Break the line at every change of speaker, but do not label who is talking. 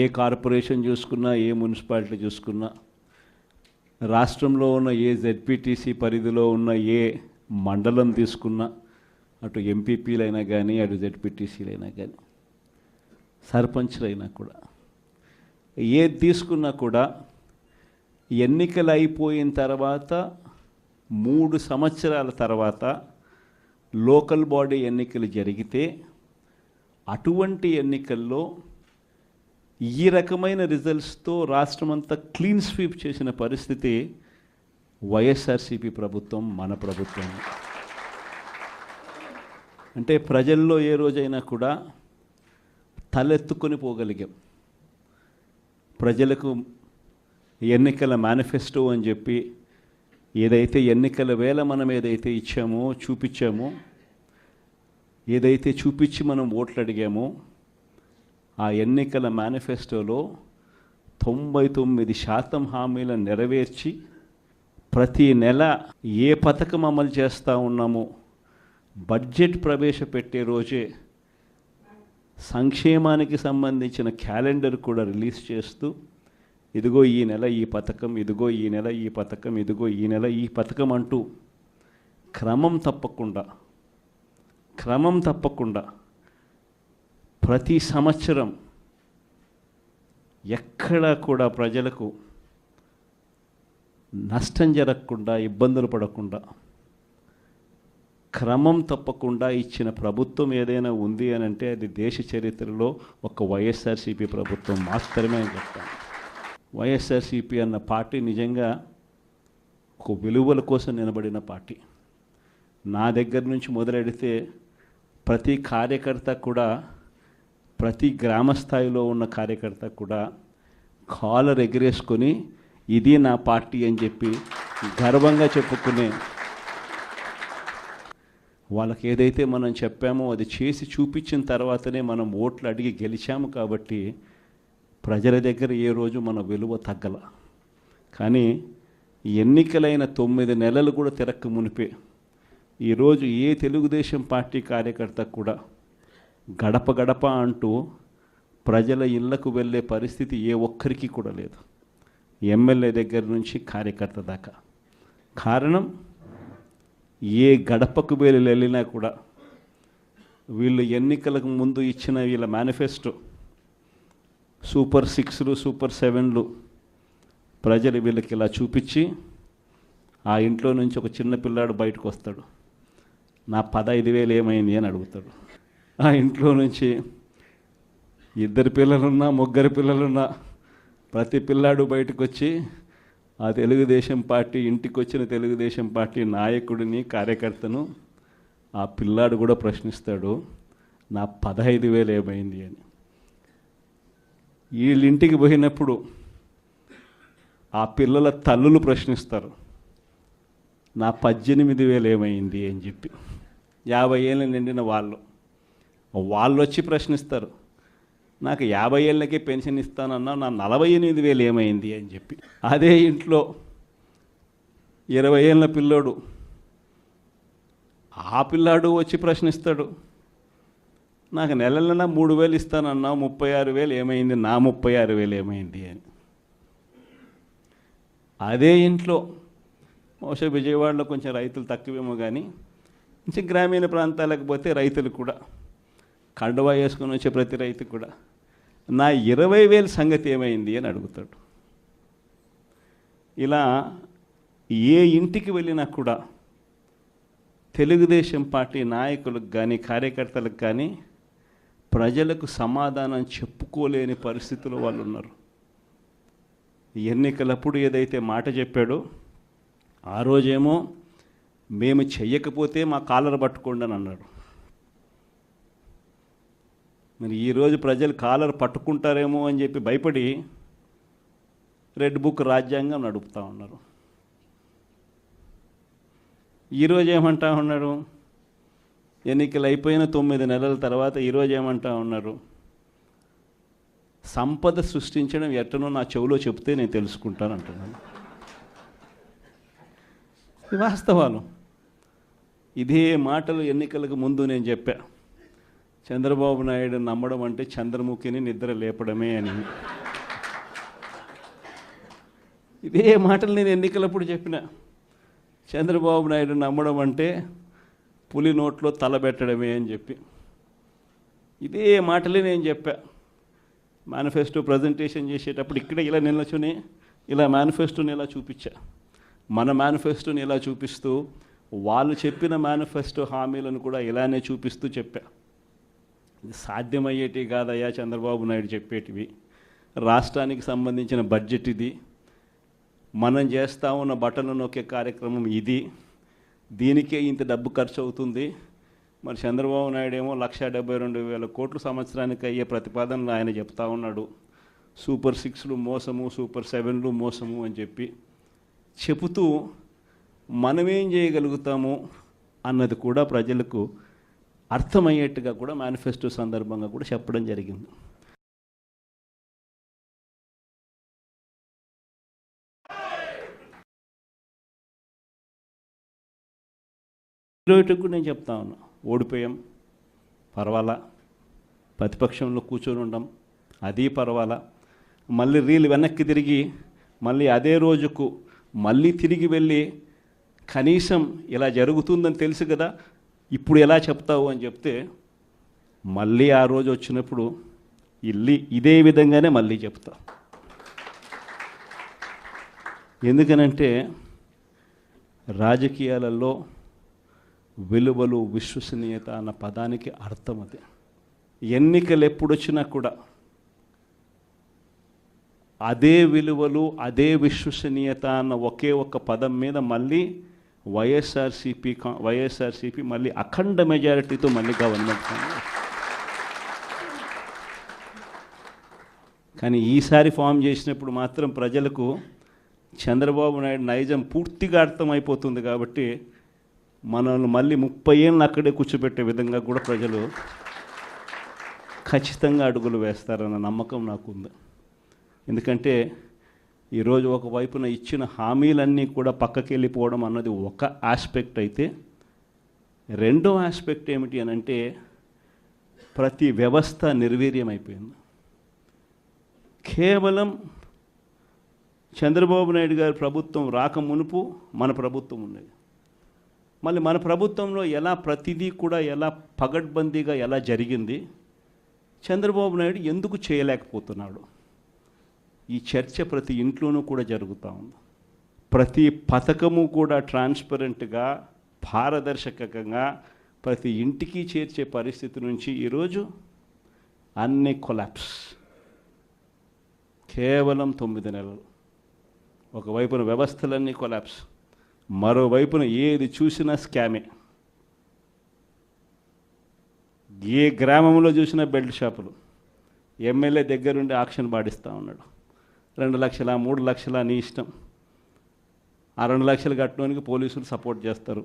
ఏ corporation చూసుకున్నా, ఏ municipality చూసుకున్నా, రాష్ట్రంలో ఉన్న ఏ జెడ్పీటీసీ పరిధిలో ఉన్న ఏ మండలం తీసుకున్నా, అటు ఎంపీపీలైనా కానీ, అటు జెడ్పీటీసీలైనా కానీ, సర్పంచ్లైనా కూడా, ఏది తీసుకున్నా కూడా ఎన్నికలు అయిపోయిన తర్వాత 3 సంవత్సరాల తర్వాత లోకల్ బాడీ ఎన్నికలు జరిగితే అటువంటి ఎన్నికల్లో ఈ రకమైన రిజల్ట్స్తో రాష్ట్రమంతా క్లీన్ స్వీప్ చేసిన పరిస్థితి వైఎస్ఆర్సీపీ ప్రభుత్వం, మన ప్రభుత్వం. అంటే ప్రజల్లో ఏ రోజైనా కూడా తలెత్తుకొని పోగలిగాం. ప్రజలకు ఎన్నికల మేనిఫెస్టో అని చెప్పి ఏదైతే ఎన్నికల వేళ మనం ఏదైతే ఇచ్చామో, చూపించామో, ఏదైతే చూపించి మనం ఓట్లు అడిగామో, ఆ ఎన్నికల మేనిఫెస్టోలో 99% హామీలను నెరవేర్చి ప్రతి నెల ఏ పథకం అమలు చేస్తూ ఉన్నామో బడ్జెట్ ప్రవేశపెట్టే రోజే సంక్షేమానికి సంబంధించిన క్యాలెండర్ కూడా రిలీజ్ చేస్తూ, ఇదిగో ఈ నెల ఈ పథకం, ఇదిగో ఈ నెల ఈ పథకం, ఇదిగో ఈ నెల ఈ పథకం అంటూ క్రమం తప్పకుండా ప్రతి సంవత్సరం ఎక్కడా కూడా ప్రజలకు నష్టం జరగకుండా, ఇబ్బందులు పడకుండా, క్రమం తప్పకుండా ఇచ్చిన ప్రభుత్వం ఏదైనా ఉంది అని అంటే అది దేశ చరిత్రలో ఒక వైఎస్ఆర్సీపీ ప్రభుత్వం మాత్రమే అని చెప్తాను. వైఎస్ఆర్సీపీ అన్న పార్టీ నిజంగా ఒక విలువల కోసం నిలబడిన పార్టీ. నా దగ్గర నుంచి మొదలెడితే ప్రతి కార్యకర్త కూడా, ప్రతి గ్రామ స్థాయిలో ఉన్న కార్యకర్త కూడా కాలర్ ఎగిరేసుకొని ఇది నా పార్టీ అని చెప్పి గర్వంగా చెప్పుకునే, వాళ్ళకి ఏదైతే మనం చెప్పామో అది చేసి చూపించిన తర్వాతనే మనం ఓట్లు అడిగి గెలిచాము. కాబట్టి ప్రజల దగ్గర ఏ రోజు మన విలువ తగ్గల. కానీ ఎన్నికలైన 9 నెలలు కూడా తిరక్క మునిపే ఈరోజు ఏ తెలుగుదేశం పార్టీ కార్యకర్త కూడా గడప గడప అంటూ ప్రజల ఇళ్లకు వెళ్ళే పరిస్థితి ఏ ఒక్కరికి కూడా లేదు, ఎమ్మెల్యే దగ్గర నుంచి కార్యకర్త దాకా. కారణం, ఏ గడపకు వెళ్ళినా కూడా వీళ్ళు ఎన్నికలకు ముందు ఇచ్చిన వీళ్ళ మేనిఫెస్టో సూపర్ 6లు, సూపర్ 7లు ప్రజలు వీళ్ళకి ఇలా చూపించి, ఆ ఇంట్లో నుంచి ఒక చిన్న పిల్లాడు బయటకు వస్తాడు, నా 15,000 ఏమైంది అని అడుగుతాడు. ఆ ఇంట్లో నుంచి 2 పిల్లలున్నా, 3 పిల్లలున్నా ప్రతి పిల్లాడు బయటకు వచ్చి ఆ తెలుగుదేశం పార్టీ, ఇంటికి వచ్చిన తెలుగుదేశం పార్టీ నాయకుడిని, కార్యకర్తను ఆ పిల్లాడు కూడా ప్రశ్నిస్తాడు, నా 15,000 ఏమైంది అని. వీళ్ళింటికి పోయినప్పుడు ఆ పిల్లల తల్లులు ప్రశ్నిస్తారు, నా 18,000 ఏమైంది అని చెప్పి. 50 ఏళ్ళు నిండిన వాళ్ళు వచ్చి ప్రశ్నిస్తారు, నాకు 50 ఏళ్ళకే పెన్షన్ ఇస్తానన్నా నా 48,000 ఏమైంది అని చెప్పి. అదే ఇంట్లో 20 ఏళ్ళ పిల్లోడు, ఆ పిల్లాడు వచ్చి ప్రశ్నిస్తాడు, నాకు నెలలన్నా 3,000 ఇస్తానన్నా 36,000 ఏమైంది, నా 36,000 ఏమైంది అని. అదే ఇంట్లో బహుశా విజయవాడలో కొంచెం రైతులు తక్కువేమో కానీ కొంచెం గ్రామీణ ప్రాంతాలకు పోతే రైతులు కూడా, కండువా వేసుకొని వచ్చే ప్రతి రైతు కూడా నా 20,000 సంగతి ఏమైంది అని అడుగుతాడు. ఇలా ఏ ఇంటికి వెళ్ళినా కూడా తెలుగుదేశం పార్టీ నాయకులకు కానీ, కార్యకర్తలకు కానీ ప్రజలకు సమాధానం చెప్పుకోలేని పరిస్థితుల్లో వాళ్ళు ఉన్నారు. ఎన్నికలప్పుడు ఏదైతే మాట చెప్పాడో ఆ రోజేమో మేము చెయ్యకపోతే మా కాలర్ పట్టుకోండి అని అన్నాడు. మరి ఈరోజు ప్రజలు కాలర్ పట్టుకుంటారేమో అని చెప్పి భయపడి రెడ్ బుక్ రాజ్యాంగం నడుపుతూ ఉన్నారు. ఈరోజు ఏమంటా ఉన్నారు, ఎన్నికలు అయిపోయిన 9 నెలల తర్వాత ఈరోజు ఏమంటా ఉన్నారు, సంపద సృష్టించడం ఎట్టనో నా చెవిలో చెప్తే నేను తెలుసుకుంటాను అంటున్నాను. వాస్తవాలు. ఇదే మాటలు ఎన్నికలకు ముందు నేను చెప్పా. చంద్రబాబు నాయుడు నమ్మడం అంటే చంద్రముఖిని నిద్ర లేపడమే అని. ఇదే మాటలు నేను ఎన్నికలప్పుడు చెప్పిన. చంద్రబాబు నాయుడు నమ్మడం అంటే పులి నోట్లో తలబెట్టడమే అని చెప్పి ఇదే మాటలే నేను చెప్పా. మేనిఫెస్టో ప్రజెంటేషన్ చేసేటప్పుడు ఇక్కడ ఇలా నిల్చుని ఇలా మేనిఫెస్టోని ఇలా చూపించా. మన మేనిఫెస్టోని ఇలా చూపిస్తూ వాళ్ళు చెప్పిన మేనిఫెస్టో హామీలను కూడా ఇలానే చూపిస్తూ చెప్పా. ఇది సాధ్యమయ్యేటి కాదయ్యా చంద్రబాబు నాయుడు చెప్పేటివి. రాష్ట్రానికి సంబంధించిన బడ్జెట్ ఇది, మనం చేస్తూ ఉన్న బటన్లు నొక్కే కార్యక్రమం ఇది, దీనికే ఇంత డబ్బు ఖర్చు అవుతుంది. మరి చంద్రబాబు నాయుడు ఏమో 1,72,000 కోట్లు సంవత్సరానికి అయ్యే ప్రతిపాదనలు ఆయన చెప్తా ఉన్నాడు. సూపర్ 6లు మోసము, సూపర్ 7లు మోసము అని చెప్పి చెబుతూ మనమేం చేయగలుగుతాము అన్నది కూడా ప్రజలకు అర్థమయ్యేట్టుగా కూడా మేనిఫెస్టో సందర్భంగా కూడా చెప్పడం జరిగింది. ఈరోజుకు నేను చెప్తా ఉన్నా, ఓడిపోయాం పర్వాలా, ప్రతిపక్షంలో కూర్చొని ఉండం అది పర్వాలా, మళ్ళీ రీలు వెనక్కి తిరిగి మళ్ళీ అదే రోజుకు మళ్ళీ తిరిగి వెళ్ళి కనీసం ఇలా జరుగుతుందని తెలుసు కదా ఇప్పుడు ఎలా చెప్తావు అని చెప్తే మళ్ళీ ఆ రోజు వచ్చినప్పుడు ఇదే విధంగానే మళ్ళీ చెప్తా. ఎందుకనంటే రాజకీయాలలో విలువలు, విశ్వసనీయత అన్న పదానికి అర్థం అది. ఎన్నికలు ఎప్పుడొచ్చినా కూడా అదే విలువలు, అదే విశ్వసనీయత అన్న ఒకే ఒక్క పదం మీద మళ్ళీ వైఎస్ఆర్సీపీ మళ్ళీ అఖండ మెజారిటీతో మళ్ళీ గవర్నమెంట్. కానీ ఈసారి ఫామ్ చేసినప్పుడు మాత్రం ప్రజలకు చంద్రబాబు నాయుడు నైజం పూర్తిగా అర్థమైపోతుంది. కాబట్టి మనల్ని మళ్ళీ 30 ఏళ్ళు అక్కడే కూర్చోబెట్టే విధంగా కూడా ప్రజలు ఖచ్చితంగా అడుగులు వేస్తారన్న నమ్మకం నాకుంది. ఎందుకంటే ఈరోజు ఒకవైపున ఇచ్చిన హామీలన్నీ కూడా పక్కకి వెళ్ళిపోవడం అన్నది ఒక ఆస్పెక్ట్ అయితే, రెండో ఆస్పెక్ట్ ఏమిటి అని అంటే ప్రతి వ్యవస్థ నిర్వీర్యం అయిపోయింది. కేవలం చంద్రబాబు నాయుడు గారి ప్రభుత్వం రాక మునుపు మన ప్రభుత్వం ఉండేది. మళ్ళీ మన ప్రభుత్వంలో ఎలా ప్రతిదీ కూడా ఎలా పగడ్బందీగా ఎలా జరిగింది, చంద్రబాబు నాయుడు ఎందుకు చేయలేకపోతున్నాడు, ఈ చర్చ ప్రతి ఇంట్లోనూ కూడా జరుగుతూ ఉంది. ప్రతి పథకము కూడా ట్రాన్స్పరెంట్గా, పారదర్శకంగా ప్రతి ఇంటికి చేర్చే పరిస్థితి నుంచి ఈరోజు అన్ని కొలాప్స్. కేవలం 9 నెలలు. ఒకవైపున వ్యవస్థలన్నీ కొలాప్స్, మరోవైపున ఏది చూసినా స్కామే. ఏ గ్రామంలో చూసినా బెల్ట్ షాపులు. ఎమ్మెల్యే దగ్గరుండి ఆక్షన్ పాడిస్తూ ఉన్నాడు. 2 లక్షల 3 లక్షల నీ ఇష్టం. ఆ 2 లక్షలు కట్టడానికి పోలీసులు సపోర్ట్ చేస్తారు.